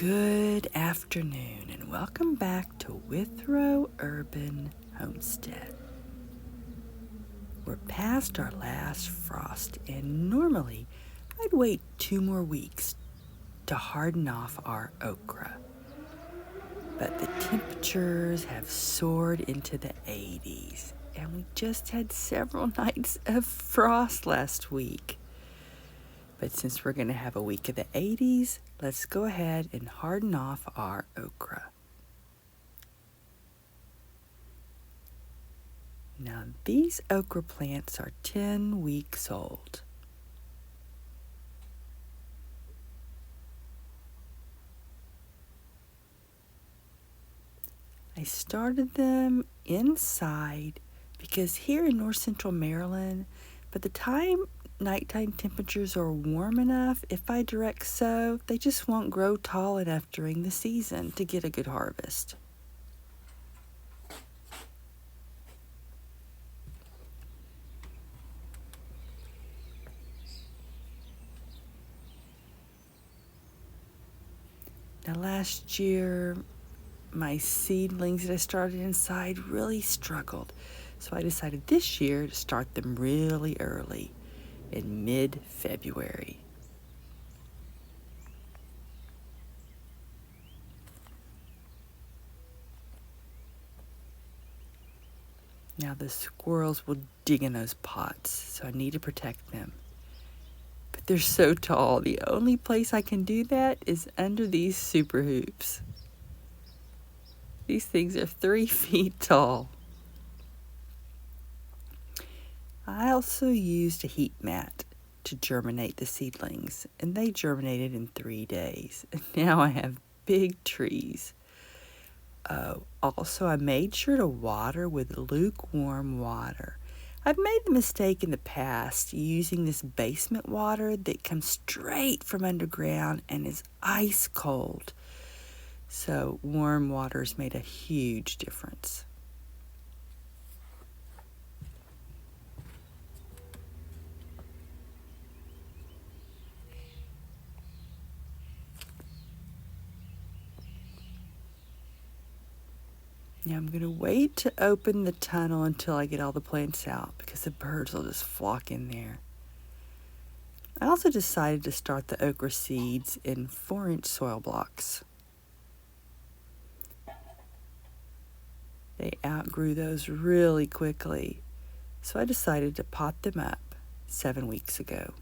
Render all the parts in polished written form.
Good afternoon and welcome back to Withrow Urban Homestead. We're past our last frost and normally I'd wait 2 more weeks to harden off our okra. But the temperatures have soared into the 80s and we just had several nights of frost last week. But since we're going to have a week of the 80s, let's go ahead and harden off our okra. Now these okra plants are 10 weeks old. I started them inside because here in north central Maryland, by the time nighttime temperatures are warm enough, if I direct sow, they just won't grow tall enough during the season to get a good harvest. Now last year, my seedlings that I started inside really struggled, so I decided this year to start them really early, in mid-February. Now the squirrels will dig in those pots, so I need to protect them. But they're so tall, the only place I can do that is under these super hoops. These things are 3 feet tall. I also used a heat mat to germinate the seedlings, and they germinated in 3 days. And now I have big trees. Also, I made sure to water with lukewarm water. I've made the mistake in the past using this basement water that comes straight from underground and is ice cold. So warm water's made a huge difference. Now I'm going to wait to open the tunnel until I get all the plants out because the birds will just flock in there. I also decided to start the okra seeds in 4-inch soil blocks. They outgrew those really quickly, so I decided to pot them up 7 weeks ago.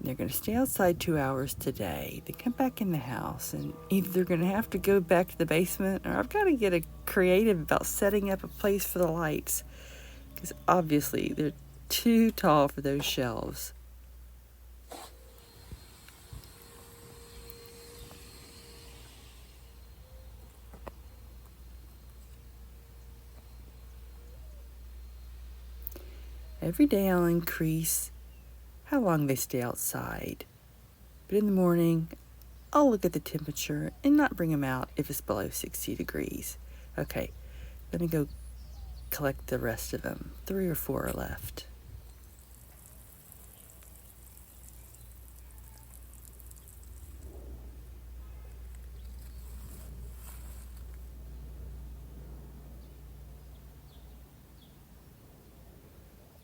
They're going to stay outside 2 hours today. They come back in the house, and either they're going to have to go back to the basement, or I've got to get creative about setting up a place for the lights, because obviously they're too tall for those shelves. Every day I'll increase how long they stay outside. But in the morning, I'll look at the temperature and not bring them out if it's below 60 degrees. Okay, let me go collect the rest of them. 3 or 4 are left.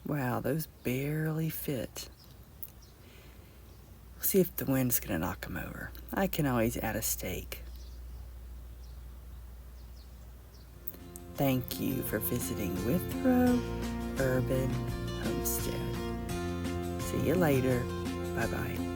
Wow, those barely fit. See if the wind's going to knock them over. I can always add a stake. Thank you for visiting Withrow Urban Homestead. See you later. Bye-bye.